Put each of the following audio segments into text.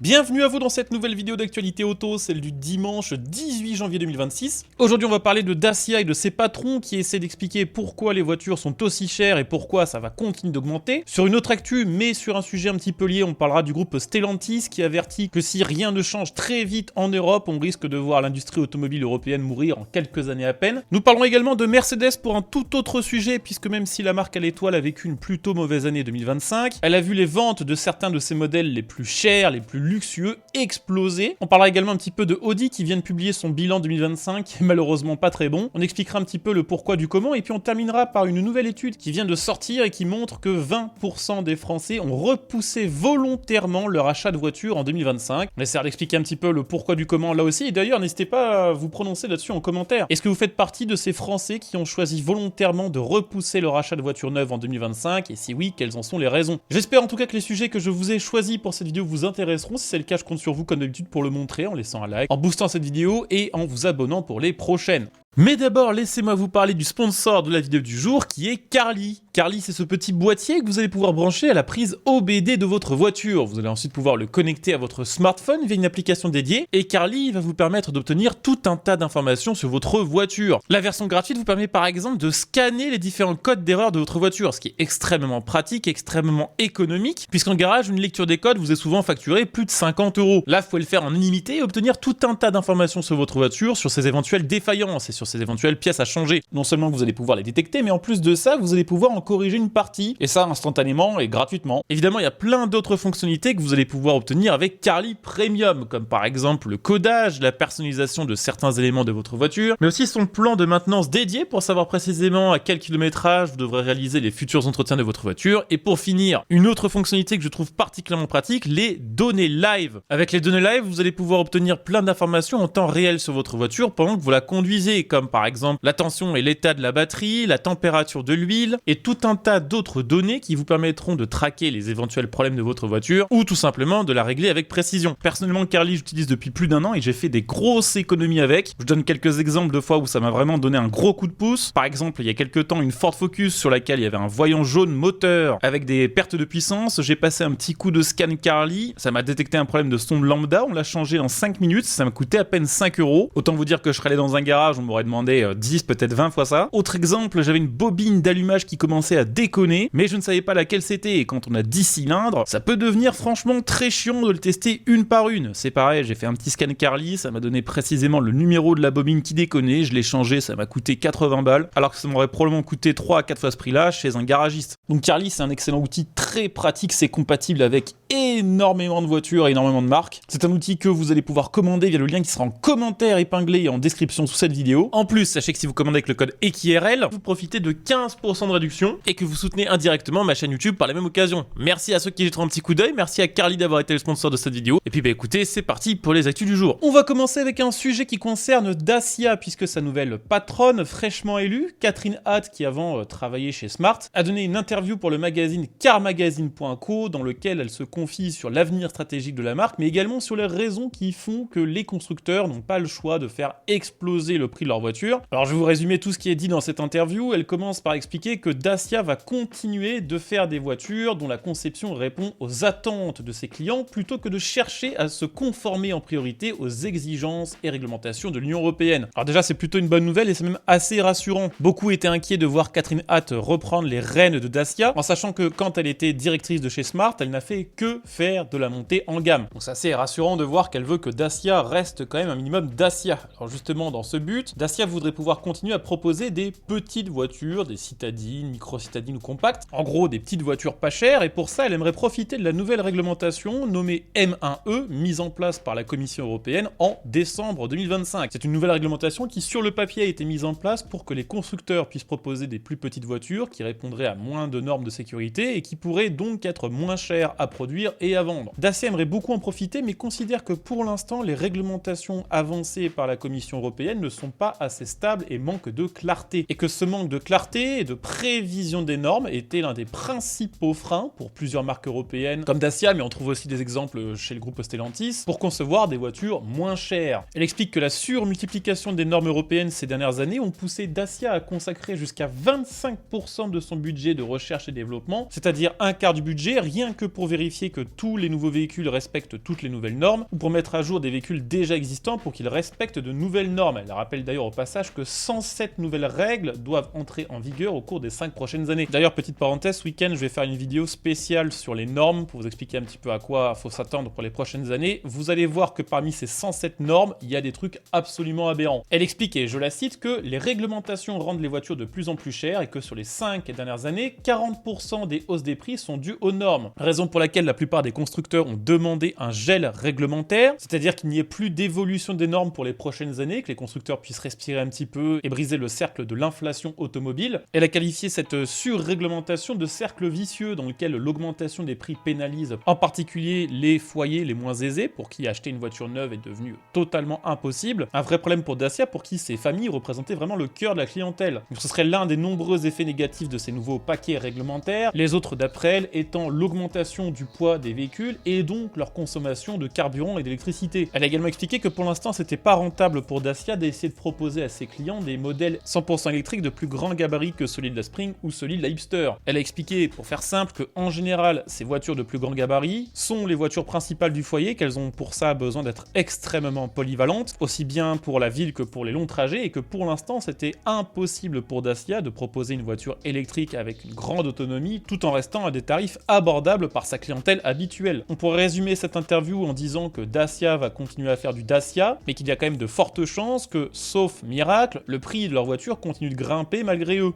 Bienvenue à vous dans cette nouvelle vidéo d'actualité auto, celle du dimanche 18 janvier 2026. Aujourd'hui on va parler de Dacia et de ses patrons qui essaient d'expliquer pourquoi les voitures sont aussi chères et pourquoi ça va continuer d'augmenter. Sur une autre actu, mais sur un sujet un petit peu lié, on parlera du groupe Stellantis qui avertit que si rien ne change très vite en Europe, on risque de voir l'industrie automobile européenne mourir en quelques années à peine. Nous parlerons également de Mercedes pour un tout autre sujet, puisque même si la marque à l'étoile a vécu une plutôt mauvaise année 2025, elle a vu les ventes de certains de ses modèles les plus chers, les plus luxueux exploser. On parlera également un petit peu de Audi qui vient de publier son bilan 2025 qui est malheureusement pas très bon. On expliquera un petit peu le pourquoi du comment et puis on terminera par une nouvelle étude qui vient de sortir et qui montre que 20% des Français ont repoussé volontairement leur achat de voiture en 2025. On essaiera d'expliquer un petit peu le pourquoi du comment là aussi et d'ailleurs n'hésitez pas à vous prononcer là-dessus en commentaire. Est-ce que vous faites partie de ces Français qui ont choisi volontairement de repousser leur achat de voiture neuve en 2025 et si oui, quelles en sont les raisons? J'espère en tout cas que les sujets que je vous ai choisis pour cette vidéo vous intéresseront. Si c'est le cas, je compte sur vous comme d'habitude pour le montrer en laissant un like, en boostant cette vidéo et en vous abonnant pour les prochaines. Mais d'abord, laissez-moi vous parler du sponsor de la vidéo du jour qui est Carly. Carly, c'est ce petit boîtier que vous allez pouvoir brancher à la prise OBD de votre voiture. Vous allez ensuite pouvoir le connecter à votre smartphone via une application dédiée et Carly va vous permettre d'obtenir tout un tas d'informations sur votre voiture. La version gratuite vous permet par exemple de scanner les différents codes d'erreur de votre voiture, ce qui est extrêmement pratique, extrêmement économique, puisqu'en garage, une lecture des codes vous est souvent facturée plus de 50 €. Là, vous pouvez le faire en illimité et obtenir tout un tas d'informations sur votre voiture, sur ses éventuelles défaillances et sur ces éventuelles pièces à changer. Non seulement vous allez pouvoir les détecter, mais en plus de ça, vous allez pouvoir en corriger une partie, et ça instantanément et gratuitement. Évidemment, il y a plein d'autres fonctionnalités que vous allez pouvoir obtenir avec Carly Premium, comme par exemple le codage, la personnalisation de certains éléments de votre voiture, mais aussi son plan de maintenance dédié pour savoir précisément à quel kilométrage vous devrez réaliser les futurs entretiens de votre voiture. Et pour finir, une autre fonctionnalité que je trouve particulièrement pratique, les données live. Avec les données live, vous allez pouvoir obtenir plein d'informations en temps réel sur votre voiture pendant que vous la conduisez, comme par exemple la tension et l'état de la batterie, la température de l'huile et tout un tas d'autres données qui vous permettront de traquer les éventuels problèmes de votre voiture ou tout simplement de la régler avec précision. Personnellement, Carly, j'utilise depuis plus d'1 an et j'ai fait des grosses économies avec. Je donne quelques exemples de fois où ça m'a vraiment donné un gros coup de pouce. Par exemple, il y a quelques temps, une Ford Focus sur laquelle il y avait un voyant jaune moteur avec des pertes de puissance. J'ai passé un petit coup de scan Carly, ça m'a détecté un problème de sonde lambda, on l'a changé en 5 minutes, ça m'a coûté à peine 5 €. Autant vous dire que je serais allé dans un garage, on m'aurait demandé 10, peut-être 20 fois ça. Autre exemple, j'avais une bobine d'allumage qui commençait à déconner, mais je ne savais pas laquelle c'était, et quand on a 10 cylindres, ça peut devenir franchement très chiant de le tester une par une. C'est pareil, j'ai fait un petit scan Carly, ça m'a donné précisément le numéro de la bobine qui déconnait, je l'ai changé, ça m'a coûté 80 balles, alors que ça m'aurait probablement coûté 3 à 4 fois ce prix-là chez un garagiste. Donc Carly, c'est un excellent outil très pratique, c'est compatible avec énormément de voitures et énormément de marques. C'est un outil que vous allez pouvoir commander via le lien qui sera en commentaire épinglé et en description sous cette vidéo. En plus, sachez que si vous commandez avec le code EQRL, vous profitez de 15% de réduction et que vous soutenez indirectement ma chaîne YouTube par la même occasion. Merci à ceux qui jetteront un petit coup d'œil, merci à Carly d'avoir été le sponsor de cette vidéo. Et puis écoutez, c'est parti pour les actus du jour. On va commencer avec un sujet qui concerne Dacia, puisque sa nouvelle patronne fraîchement élue, Catherine Hatt, qui avant travaillait chez Smart, a donné une interview pour le magazine carmagazine.co dans lequel elle se confie sur l'avenir stratégique de la marque, mais également sur les raisons qui font que les constructeurs n'ont pas le choix de faire exploser le prix de leur voiture. Alors je vais vous résumer tout ce qui est dit dans cette interview. Elle commence par expliquer que Dacia va continuer de faire des voitures dont la conception répond aux attentes de ses clients plutôt que de chercher à se conformer en priorité aux exigences et réglementations de l'Union européenne. Alors déjà c'est plutôt une bonne nouvelle et c'est même assez rassurant. Beaucoup étaient inquiets de voir Catherine Hatt reprendre les rênes de Dacia en sachant que quand elle était directrice de chez Smart, elle n'a fait que faire de la montée en gamme. Donc c'est assez rassurant de voir qu'elle veut que Dacia reste quand même un minimum Dacia. Alors justement dans ce but, Dacia voudrait pouvoir continuer à proposer des petites voitures, des citadines, micro-citadines ou compactes, en gros des petites voitures pas chères et pour ça elle aimerait profiter de la nouvelle réglementation nommée M1E mise en place par la Commission européenne en décembre 2025. C'est une nouvelle réglementation qui sur le papier a été mise en place pour que les constructeurs puissent proposer des plus petites voitures qui répondraient à moins de normes de sécurité et qui pourraient donc être moins chères à produire et à vendre. Dacia aimerait beaucoup en profiter mais considère que pour l'instant les réglementations avancées par la Commission européenne ne sont pas assez stables et manquent de clarté. Et que ce manque de clarté et de prévision des normes était l'un des principaux freins pour plusieurs marques européennes comme Dacia, mais on trouve aussi des exemples chez le groupe Stellantis, pour concevoir des voitures moins chères. Elle explique que la surmultiplication des normes européennes ces dernières années ont poussé Dacia à consacrer jusqu'à 25% de son budget de recherche et développement, c'est-à-dire un quart du budget rien que pour vérifier vérifier que tous les nouveaux véhicules respectent toutes les nouvelles normes, ou pour mettre à jour des véhicules déjà existants pour qu'ils respectent de nouvelles normes. Elle rappelle d'ailleurs au passage que 107 nouvelles règles doivent entrer en vigueur au cours des 5 prochaines années. D'ailleurs, petite parenthèse, ce week-end, je vais faire une vidéo spéciale sur les normes pour vous expliquer un petit peu à quoi il faut s'attendre pour les prochaines années. Vous allez voir que parmi ces 107 normes, il y a des trucs absolument aberrants. Elle explique, et je la cite, que les réglementations rendent les voitures de plus en plus chères et que sur les 5 dernières années, 40% des hausses des prix sont dues aux normes. Raison pour laquelle la plupart des constructeurs ont demandé un gel réglementaire, c'est-à-dire qu'il n'y ait plus d'évolution des normes pour les prochaines années, que les constructeurs puissent respirer un petit peu et briser le cercle de l'inflation automobile. Elle a qualifié cette surréglementation de cercle vicieux dans lequel l'augmentation des prix pénalise en particulier les foyers les moins aisés pour qui acheter une voiture neuve est devenu totalement impossible. Un vrai problème pour Dacia pour qui ces familles représentaient vraiment le cœur de la clientèle. Donc ce serait l'un des nombreux effets négatifs de ces nouveaux paquets réglementaires, les autres d'après elle étant l'augmentation du poids des véhicules et donc leur consommation de carburant et d'électricité. Elle a également expliqué que pour l'instant c'était pas rentable pour Dacia d'essayer de proposer à ses clients des modèles 100% électriques de plus grand gabarit que celui de la Spring ou celui de la Hipster. Elle a expliqué, pour faire simple, que en général ces voitures de plus grand gabarit sont les voitures principales du foyer, qu'elles ont pour ça besoin d'être extrêmement polyvalentes, aussi bien pour la ville que pour les longs trajets, et que pour l'instant c'était impossible pour Dacia de proposer une voiture électrique avec une grande autonomie tout en restant à des tarifs abordables par sa clientèle habituelle. On pourrait résumer cette interview en disant que Dacia va continuer à faire du Dacia, mais qu'il y a quand même de fortes chances que, sauf miracle, le prix de leur voiture continue de grimper malgré eux.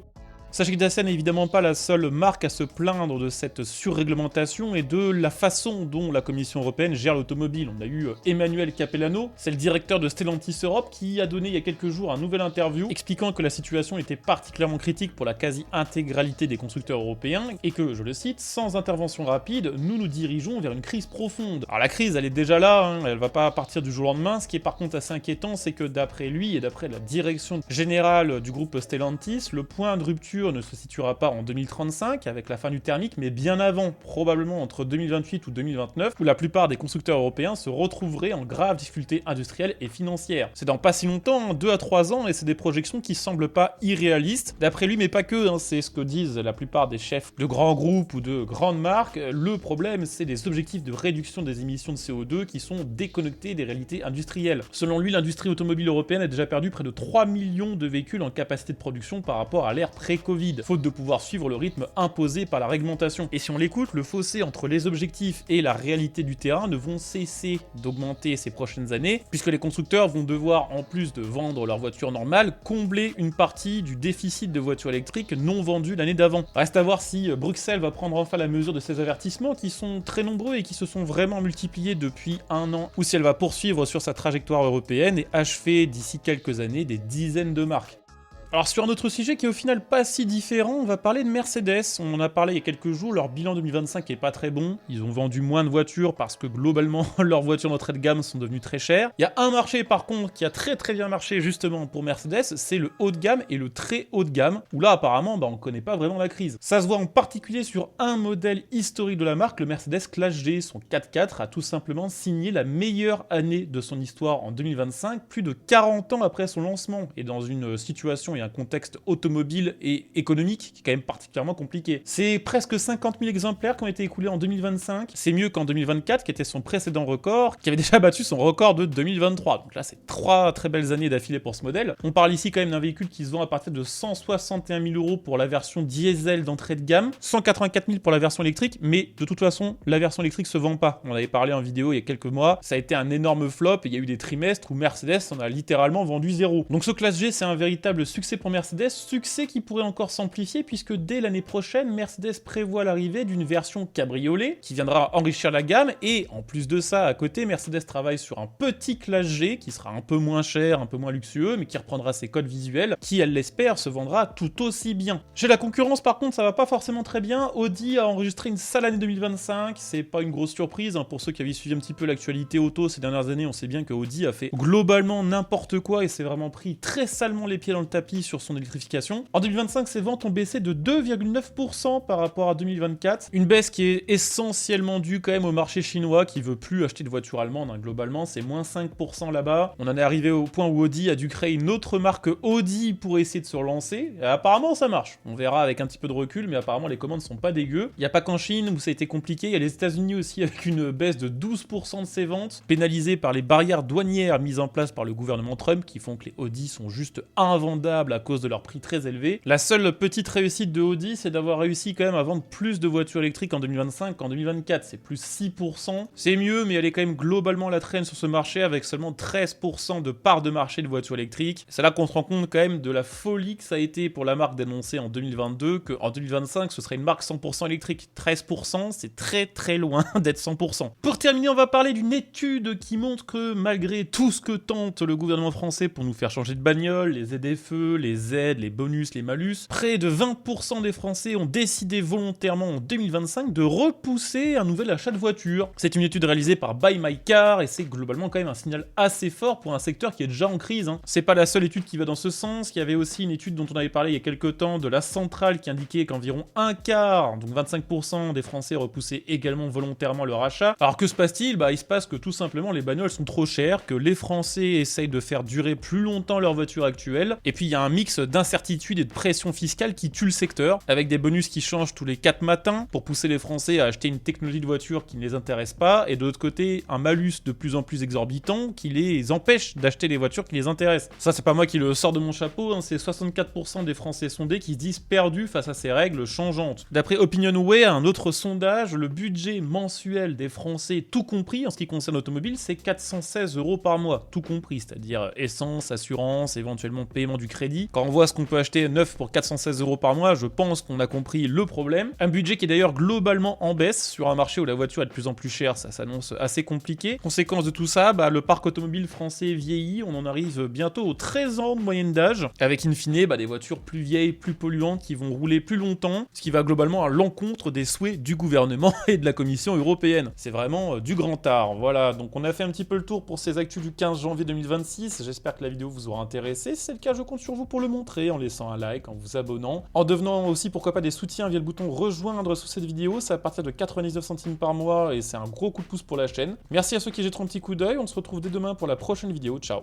Sachez que Dacia n'est évidemment pas la seule marque à se plaindre de cette surréglementation et de la façon dont la Commission européenne gère l'automobile. On a eu Emmanuel Capellano, c'est le directeur de Stellantis Europe, qui a donné il y a quelques jours un nouvel interview expliquant que la situation était particulièrement critique pour la quasi-intégralité des constructeurs européens et que, je le cite, sans intervention rapide, nous nous dirigeons vers une crise profonde. Alors la crise, elle est déjà là, elle va pas partir du jour au lendemain. Ce qui est par contre assez inquiétant, c'est que d'après lui et d'après la direction générale du groupe Stellantis, le point de rupture ne se situera pas en 2035 avec la fin du thermique, mais bien avant, probablement entre 2028 ou 2029, où la plupart des constructeurs européens se retrouveraient en grave difficulté industrielle et financière. C'est dans pas si longtemps, 2 à 3 ans, et c'est des projections qui semblent pas irréalistes, d'après lui, mais pas que, c'est ce que disent la plupart des chefs de grands groupes ou de grandes marques. Le problème, c'est les objectifs de réduction des émissions de CO2 qui sont déconnectés des réalités industrielles. Selon lui, l'industrie automobile européenne a déjà perdu près de 3 millions de véhicules en capacité de production par rapport à l'ère pré-Covid, faute de pouvoir suivre le rythme imposé par la réglementation. Et si on l'écoute, le fossé entre les objectifs et la réalité du terrain ne vont cesser d'augmenter ces prochaines années, puisque les constructeurs vont devoir, en plus de vendre leurs voitures normales, combler une partie du déficit de voitures électriques non vendues l'année d'avant. Reste à voir si Bruxelles va prendre enfin la mesure de ces avertissements qui sont très nombreux et qui se sont vraiment multipliés depuis un an, ou si elle va poursuivre sur sa trajectoire européenne et achever d'ici quelques années des dizaines de marques. Alors sur un autre sujet qui est au final pas si différent, on va parler de Mercedes. On en a parlé il y a quelques jours, leur bilan 2025 est pas très bon. Ils ont vendu moins de voitures parce que globalement leurs voitures d'entrée de gamme sont devenues très chères. Il y a un marché par contre qui a très bien marché justement pour Mercedes, c'est le haut de gamme et le très haut de gamme, où là apparemment on connaît pas vraiment la crise. Ça se voit en particulier sur un modèle historique de la marque, le Mercedes Classe G. Son 4x4 a tout simplement signé la meilleure année de son histoire en 2025, plus de 40 ans après son lancement, et dans une situation un contexte automobile et économique qui est quand même particulièrement compliqué. C'est presque 50 000 exemplaires qui ont été écoulés en 2025. C'est mieux qu'en 2024, qui était son précédent record, qui avait déjà battu son record de 2023. Donc là, c'est 3 très belles années d'affilée pour ce modèle. On parle ici quand même d'un véhicule qui se vend à partir de 161 000 € pour la version diesel d'entrée de gamme, 184 000 pour la version électrique, mais de toute façon, la version électrique se vend pas. On avait parlé en vidéo il y a quelques mois, ça a été un énorme flop, et il y a eu des trimestres où Mercedes en a littéralement vendu 0. Donc ce Classe G, c'est un véritable succès pour Mercedes, succès qui pourrait encore s'amplifier puisque dès l'année prochaine, Mercedes prévoit l'arrivée d'une version cabriolet qui viendra enrichir la gamme, et en plus de ça, à côté, Mercedes travaille sur un petit Classe G qui sera un peu moins cher, un peu moins luxueux, mais qui reprendra ses codes visuels, qui, elle l'espère, se vendra tout aussi bien. Chez la concurrence, par contre, ça va pas forcément très bien. Audi a enregistré une sale année 2025, c'est pas une grosse surprise, pour ceux qui avaient suivi un petit peu l'actualité auto ces dernières années, on sait bien que Audi a fait globalement n'importe quoi et s'est vraiment pris très salement les pieds dans le tapis Audi sur son électrification. En 2025, ses ventes ont baissé de 2,9% par rapport à 2024. Une baisse qui est essentiellement due quand même au marché chinois qui veut plus acheter de voitures allemandes. Globalement, c'est moins 5% là-bas. On en est arrivé au point où Audi a dû créer une autre marque Audi pour essayer de se relancer. Et apparemment, ça marche. On verra avec un petit peu de recul, mais apparemment, les commandes sont pas dégueu. Il n'y a pas qu'en Chine où ça a été compliqué. Il y a les États-Unis aussi avec une baisse de 12% de ses ventes, pénalisées par les barrières douanières mises en place par le gouvernement Trump qui font que les Audi sont juste invendables à cause de leur prix très élevé. La seule petite réussite de Audi, c'est d'avoir réussi quand même à vendre plus de voitures électriques en 2025 qu'en 2024. C'est plus 6%. C'est mieux, mais elle est quand même globalement à la traîne sur ce marché avec seulement 13% de part de marché de voitures électriques. C'est là qu'on se rend compte quand même de la folie que ça a été pour la marque d'annoncer en 2022 qu'en 2025, ce serait une marque 100% électrique. 13%, c'est très très loin d'être 100%. Pour terminer, on va parler d'une étude qui montre que malgré tout ce que tente le gouvernement français pour nous faire changer de bagnole, les ZFE, les aides, les bonus, les malus, près de 20% des Français ont décidé volontairement en 2025 de repousser un nouvel achat de voiture. C'est une étude réalisée par Buy My Car et c'est globalement quand même un signal assez fort pour un secteur qui est déjà en crise. C'est pas la seule étude qui va dans ce sens, il y avait aussi une étude dont on avait parlé il y a quelques temps de la Centrale qui indiquait qu'environ un quart, donc 25% des Français repoussaient également volontairement leur achat. Alors que se passe-t-il ? Il se passe que tout simplement les bagnoles sont trop chères, que les Français essayent de faire durer plus longtemps leur voiture actuelle, et puis il y a un mix d'incertitude et de pression fiscale qui tue le secteur, avec des bonus qui changent tous les 4 matins pour pousser les Français à acheter une technologie de voiture qui ne les intéresse pas, et de l'autre côté un malus de plus en plus exorbitant qui les empêche d'acheter les voitures qui les intéressent. Ça c'est pas moi qui le sors de mon chapeau, c'est 64% des Français sondés qui se disent perdus face à ces règles changeantes. D'après OpinionWay, un autre sondage, le budget mensuel des Français, tout compris en ce qui concerne l'automobile, c'est 416 € par mois, tout compris, c'est-à-dire essence, assurance, éventuellement paiement du crédit. Quand on voit ce qu'on peut acheter neuf pour 416 € par mois, je pense qu'on a compris le problème. Un budget qui est d'ailleurs globalement en baisse sur un marché où la voiture est de plus en plus chère, ça s'annonce assez compliqué. Conséquence de tout ça, le parc automobile français vieillit, on en arrive bientôt aux 13 ans de moyenne d'âge, avec in fine des voitures plus vieilles, plus polluantes, qui vont rouler plus longtemps, ce qui va globalement à l'encontre des souhaits du gouvernement et de la Commission européenne. C'est vraiment du grand art. Voilà, donc on a fait un petit peu le tour pour ces actus du 15 janvier 2026, j'espère que la vidéo vous aura intéressé. Si c'est le cas, je compte sur vous pour le montrer, en laissant un like, en vous abonnant, en devenant aussi pourquoi pas des soutiens via le bouton rejoindre sous cette vidéo, c'est à partir de 99 centimes par mois et c'est un gros coup de pouce pour la chaîne. Merci à ceux qui jetteront un petit coup d'œil, on se retrouve dès demain pour la prochaine vidéo, ciao.